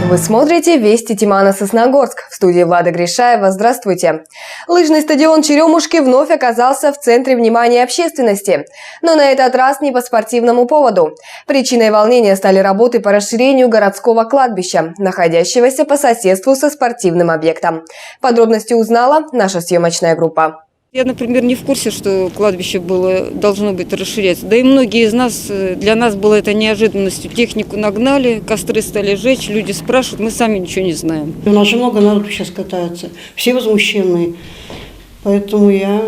Вы смотрите «Вести Тимана-Сосногорск». В студии Влада Гришаева. Здравствуйте. Лыжный стадион «Черемушки» вновь оказался в центре внимания общественности. Но на этот раз не по спортивному поводу. Причиной волнения стали работы по расширению городского кладбища, находящегося по соседству со спортивным объектом. Подробности узнала наша съемочная группа. Я, например, не в курсе, что кладбище должно быть расширяться. Да и многие из нас, для нас было это неожиданностью. Технику нагнали, костры стали жечь, люди спрашивают, мы сами ничего не знаем. У нас же много народу сейчас катается, все возмущенные. Поэтому я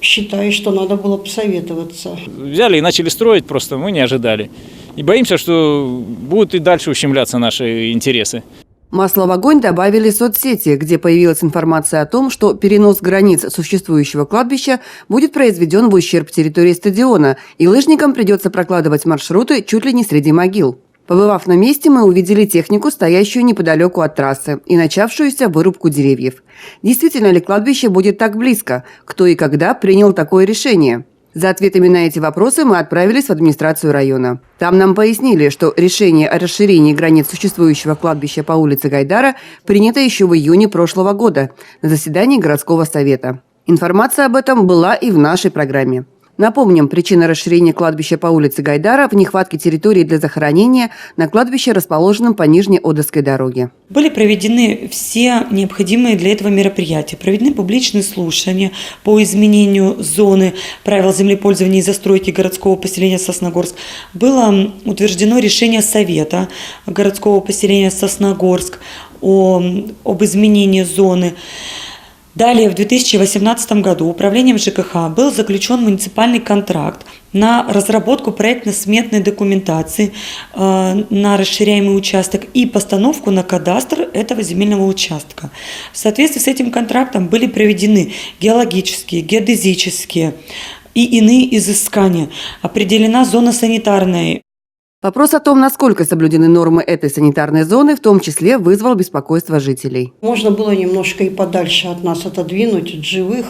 считаю, что надо было посоветоваться. Взяли и начали строить, просто мы не ожидали. И боимся, что будут и дальше ущемляться наши интересы. Масло в огонь добавили соцсети, где появилась информация о том, что перенос границ существующего кладбища будет произведен в ущерб территории стадиона, и лыжникам придется прокладывать маршруты чуть ли не среди могил. Побывав на месте, мы увидели технику, стоящую неподалеку от трассы, и начавшуюся вырубку деревьев. Действительно ли кладбище будет так близко? Кто и когда принял такое решение? За ответами на эти вопросы мы отправились в администрацию района. Там нам пояснили, что решение о расширении границ существующего кладбища по улице Гайдара принято еще в июне прошлого года на заседании городского совета. Информация об этом была и в нашей программе. Напомним, причина расширения кладбища по улице Гайдара в нехватке территории для захоронения на кладбище, расположенном по Нижней Одесской дороге. Были проведены все необходимые для этого мероприятия. Проведены публичные слушания по изменению зоны правил землепользования и застройки городского поселения Сосногорск. Было утверждено решение Совета городского поселения Сосногорск об изменении зоны. Далее, в 2018 году управлением ЖКХ был заключен муниципальный контракт на разработку проектно-сметной документации на расширяемый участок и постановку на кадастр этого земельного участка. В соответствии с этим контрактом были проведены геологические, геодезические и иные изыскания. Определена зона санитарная. Вопрос о том, насколько соблюдены нормы этой санитарной зоны, в том числе вызвал беспокойство жителей. Можно было немножко и подальше от нас отодвинуть, от живых.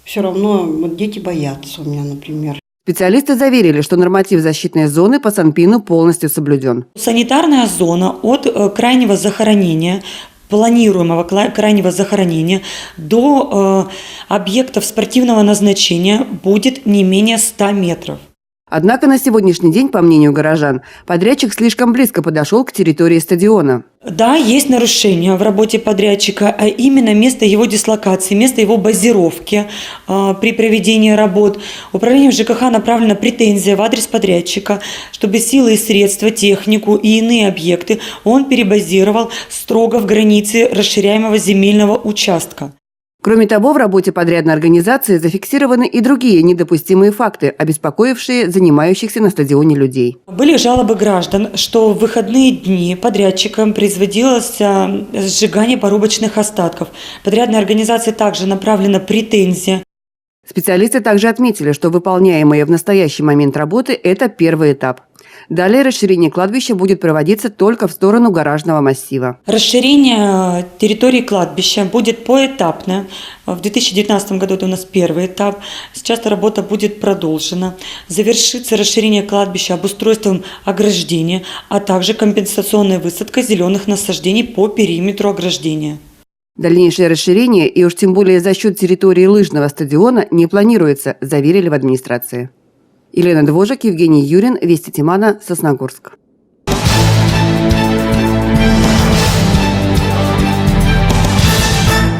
Все равно дети боятся у меня, например. Специалисты заверили, что норматив защитной зоны по Санпину полностью соблюден. Санитарная зона от крайнего захоронения, планируемого крайнего захоронения до объектов спортивного назначения будет не менее 100 метров. Однако на сегодняшний день, по мнению горожан, подрядчик слишком близко подошел к территории стадиона. Да, есть нарушения в работе подрядчика, а именно место его дислокации, место его базировки при проведении работ. Управлением ЖКХ направлена претензия в адрес подрядчика, чтобы силы и средства, технику и иные объекты он перебазировал строго в границы расширяемого земельного участка. Кроме того, в работе подрядной организации зафиксированы и другие недопустимые факты, обеспокоившие занимающихся на стадионе людей. Были жалобы граждан, что в выходные дни подрядчикам производилось сжигание порубочных остатков. Подрядной организации также направлена претензия. Специалисты также отметили, что выполняемые в настоящий момент работы – это первый этап. Далее расширение кладбища будет проводиться только в сторону гаражного массива. Расширение территории кладбища будет поэтапно. В 2019 году это у нас первый этап. Сейчас работа будет продолжена. Завершится расширение кладбища обустройством ограждения, а также компенсационной высадкой зеленых насаждений по периметру ограждения. Дальнейшее расширение, и уж тем более за счет территории лыжного стадиона, не планируется, заверили в администрации. Елена Двожик, Евгений Юрин, Вести Тимана, Сосногорск.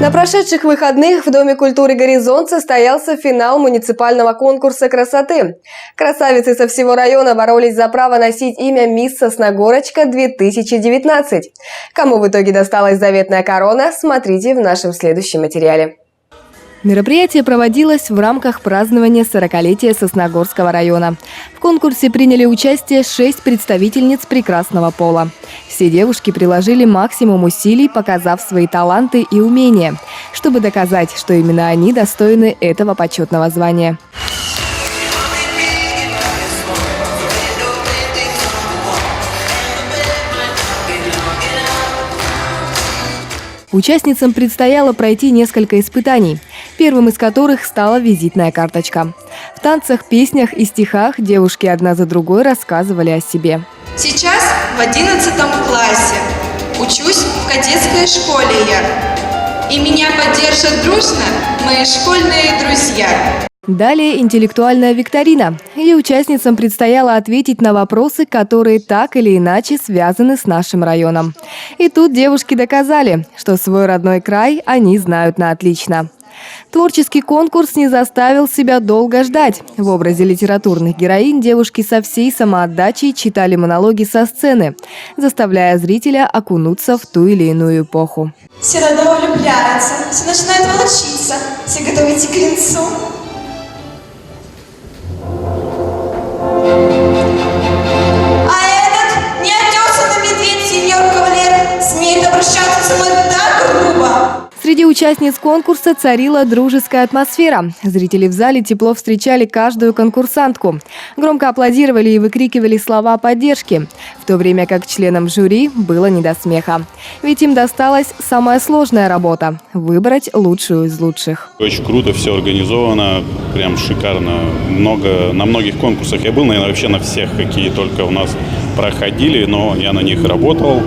На прошедших выходных в Доме культуры «Горизонт» состоялся финал муниципального конкурса красоты. Красавицы со всего района боролись за право носить имя «Мисс Сосногорочка-2019». Кому в итоге досталась заветная корона, смотрите в нашем следующем материале. Мероприятие проводилось в рамках празднования 40-летия Сосногорского района. В конкурсе приняли участие 6 представительниц прекрасного пола. Все девушки приложили максимум усилий, показав свои таланты и умения, чтобы доказать, что именно они достойны этого почетного звания. Участницам предстояло пройти несколько испытаний, первым из которых стала визитная карточка. В танцах, песнях и стихах девушки одна за другой рассказывали о себе. Сейчас в 11 классе. Учусь кадетской школе я. И меня поддержат дружно мои школьные друзья. Далее интеллектуальная викторина. Ее участницам предстояло ответить на вопросы, которые так или иначе связаны с нашим районом. И тут девушки доказали, что свой родной край они знают на отлично. Творческий конкурс не заставил себя долго ждать. В образе литературных героинь девушки со всей самоотдачей читали монологи со сцены, заставляя зрителя окунуться в ту или иную эпоху. Все давно влюбляются, все начинают волочиться, все готовы идти к концу. А этот неотесанный медведь, сеньор кавалер, смеет обращаться со мной так грубо. Среди участниц конкурса царила дружеская атмосфера. Зрители в зале тепло встречали каждую конкурсантку. Громко аплодировали и выкрикивали слова поддержки, в то время как членам жюри было не до смеха. Ведь им досталась самая сложная работа – выбрать лучшую из лучших. Очень круто, все организовано, прям шикарно. На многих конкурсах я был, наверное, вообще на всех, какие только у нас проходили, но я на них работал.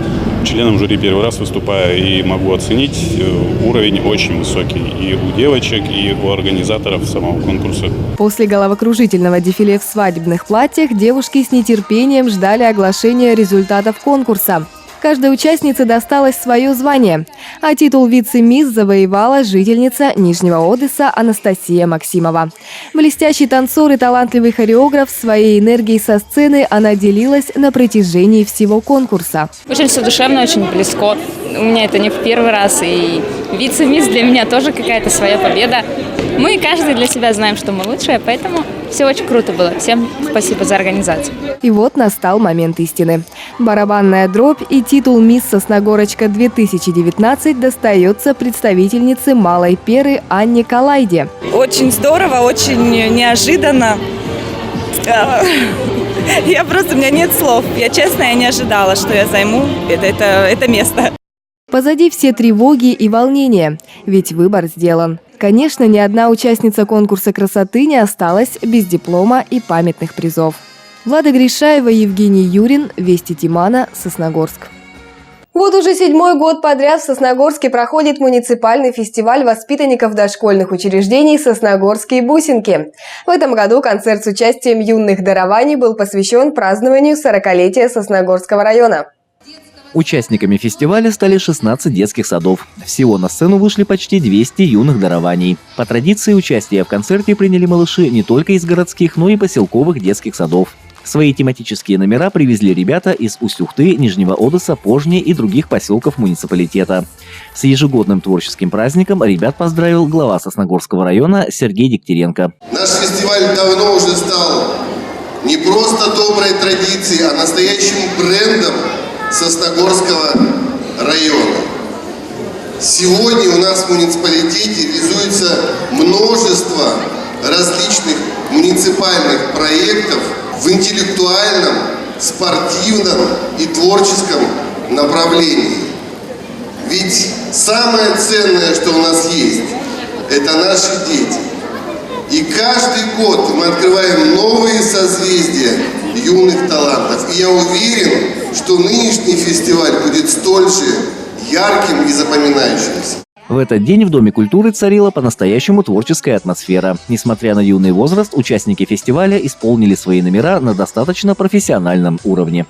Членом жюри первый раз выступаю и могу оценить, уровень очень высокий и у девочек, и у организаторов самого конкурса. После головокружительного дефиле в свадебных платьях девушки с нетерпением ждали оглашения результатов конкурса. Каждой участнице досталось свое звание, а титул вице-мисс завоевала жительница Нижнего Одесса Анастасия Максимова. Блестящий танцор и талантливый хореограф своей энергией со сцены она делилась на протяжении всего конкурса. Очень все душевно, очень близко. У меня это не в первый раз, и вице-мисс для меня тоже какая-то своя победа. Мы каждый для себя знаем, что мы лучшие, поэтому все очень круто было. Всем спасибо за организацию. И вот настал момент истины. Барабанная дробь и титул «Мисс Сосногорочка-2019» достается представительнице Малой Перы Анне Калайде. Очень здорово, очень неожиданно. У меня нет слов. Я не ожидала, что я займу это место. Позади все тревоги и волнения, ведь выбор сделан. Конечно, ни одна участница конкурса красоты не осталась без диплома и памятных призов. Влада Гришаева, Евгений Юрин, Вести Тимана, Сосногорск. Вот уже 7-й год подряд в Сосногорске проходит муниципальный фестиваль воспитанников дошкольных учреждений «Сосногорские бусинки». В этом году концерт с участием юных дарований был посвящен празднованию 40-летия Сосногорского района. Участниками фестиваля стали 16 детских садов. Всего на сцену вышли почти 200 юных дарований. По традиции участие в концерте приняли малыши не только из городских, но и поселковых детских садов. Свои тематические номера привезли ребята из Усть-Ухты, Нижнего Одесса, Пожни и других поселков муниципалитета. С ежегодным творческим праздником ребят поздравил глава Сосногорского района Сергей Дегтяренко. Наш фестиваль давно уже стал не просто доброй традицией, а настоящим брендом Сосногорского района. Сегодня у нас в муниципалитете реализуется множество различных муниципальных проектов в интеллектуальном, спортивном и творческом направлении. Ведь самое ценное, что у нас есть, это наши дети. И каждый год мы открываем новые созвездия юных талантов. И я уверен, что нынешний фестиваль будет столь же ярким и запоминающимся. В этот день в Доме культуры царила по-настоящему творческая атмосфера. Несмотря на юный возраст, участники фестиваля исполнили свои номера на достаточно профессиональном уровне.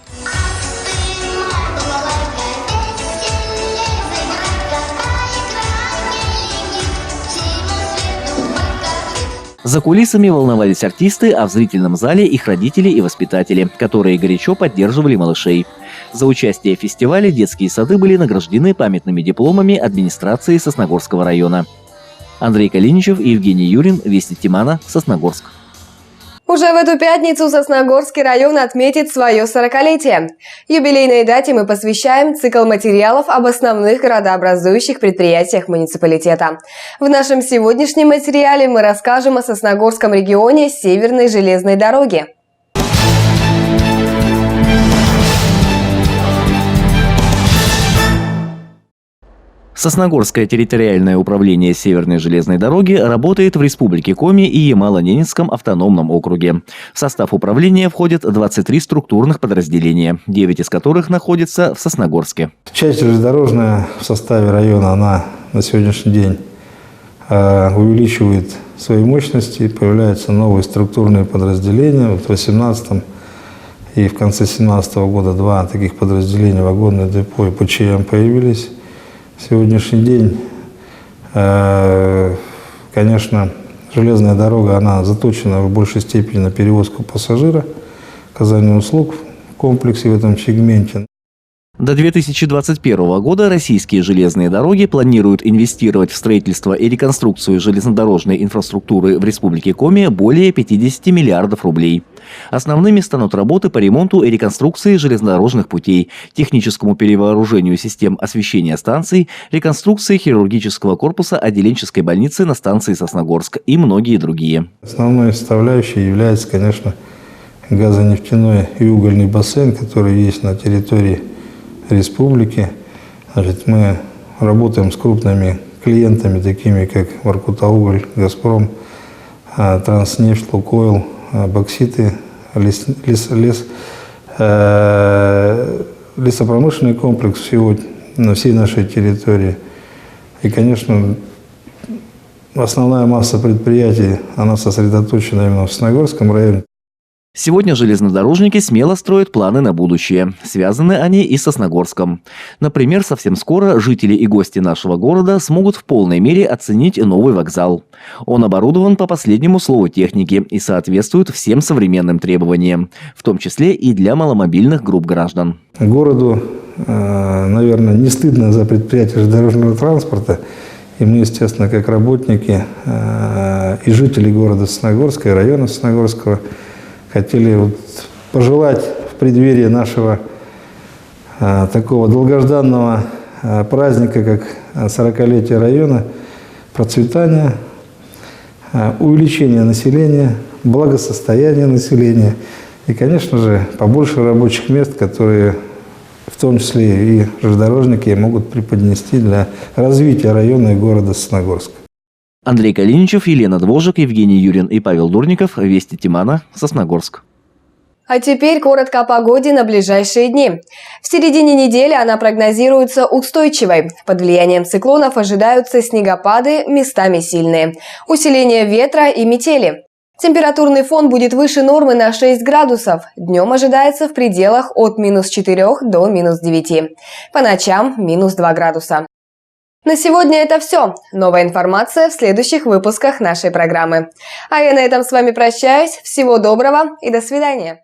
За кулисами волновались артисты, а в зрительном зале их родители и воспитатели, которые горячо поддерживали малышей. За участие в фестивале детские сады были награждены памятными дипломами администрации Сосногорского района. Андрей Калиничев и Евгений Юрин, Вести Тимана, Сосногорск. Уже в эту пятницу Сосногорский район отметит свое 40-летие. Юбилейной дате мы посвящаем цикл материалов об основных городообразующих предприятиях муниципалитета. В нашем сегодняшнем материале мы расскажем о Сосногорском регионе Северной железной дороги. Сосногорское территориальное управление Северной железной дороги работает в Республике Коми и Ямало-Ненецком автономном округе. В состав управления входят 23 структурных подразделения, 9 из которых находятся в Сосногорске. Часть железнодорожная в составе района, она на сегодняшний день увеличивает свои мощности, появляются новые структурные подразделения. Вот в 2018 и в конце 2017 года 2 таких подразделения, вагонное депо и ПЧМ, появились. В сегодняшний день, конечно, железная дорога, она заточена в большей степени на перевозку пассажира, оказание услуг в комплексе в этом сегменте. До 2021 года российские железные дороги планируют инвестировать в строительство и реконструкцию железнодорожной инфраструктуры в Республике Коми более 50 миллиардов рублей. Основными станут работы по ремонту и реконструкции железнодорожных путей, техническому перевооружению систем освещения станций, реконструкции хирургического корпуса отделенческой больницы на станции Сосногорск и многие другие. Основной составляющей является, конечно, газонефтяной и угольный бассейн, который есть на территории республики. Значит, мы работаем с крупными клиентами, такими как Воркутауголь, Газпром, Транснефть, Лукойл, бокситы, лесопромышленный комплекс на всей нашей территории. И, конечно, основная масса предприятий, она сосредоточена именно в Сосногорском районе. Сегодня железнодорожники смело строят планы на будущее. Связаны они и с Сосногорском. Например, совсем скоро жители и гости нашего города смогут в полной мере оценить новый вокзал. Он оборудован по последнему слову техники и соответствует всем современным требованиям, в том числе и для маломобильных групп граждан. Городу, наверное, не стыдно за предприятие железнодорожного транспорта. И мы, естественно, как работники и жители города Сосногорска и района Сосногорского, хотели пожелать в преддверии нашего такого долгожданного праздника, как 40-летие района, процветания, увеличения населения, благосостояния населения и, конечно же, побольше рабочих мест, которые в том числе и железнодорожники могут преподнести для развития района и города Сосногорска. Андрей Калиничев, Елена Двожик, Евгений Юрин и Павел Дурников. Вести Тимана, Сосногорск. А теперь коротко о погоде на ближайшие дни. В середине недели она прогнозируется устойчивой. Под влиянием циклонов ожидаются снегопады, местами сильные, усиление ветра и метели. Температурный фон будет выше нормы на 6 градусов. Днем ожидается в пределах от -4 до -9. По ночам -2 градуса. На сегодня это все. Новая информация в следующих выпусках нашей программы. А я на этом с вами прощаюсь. Всего доброго и до свидания.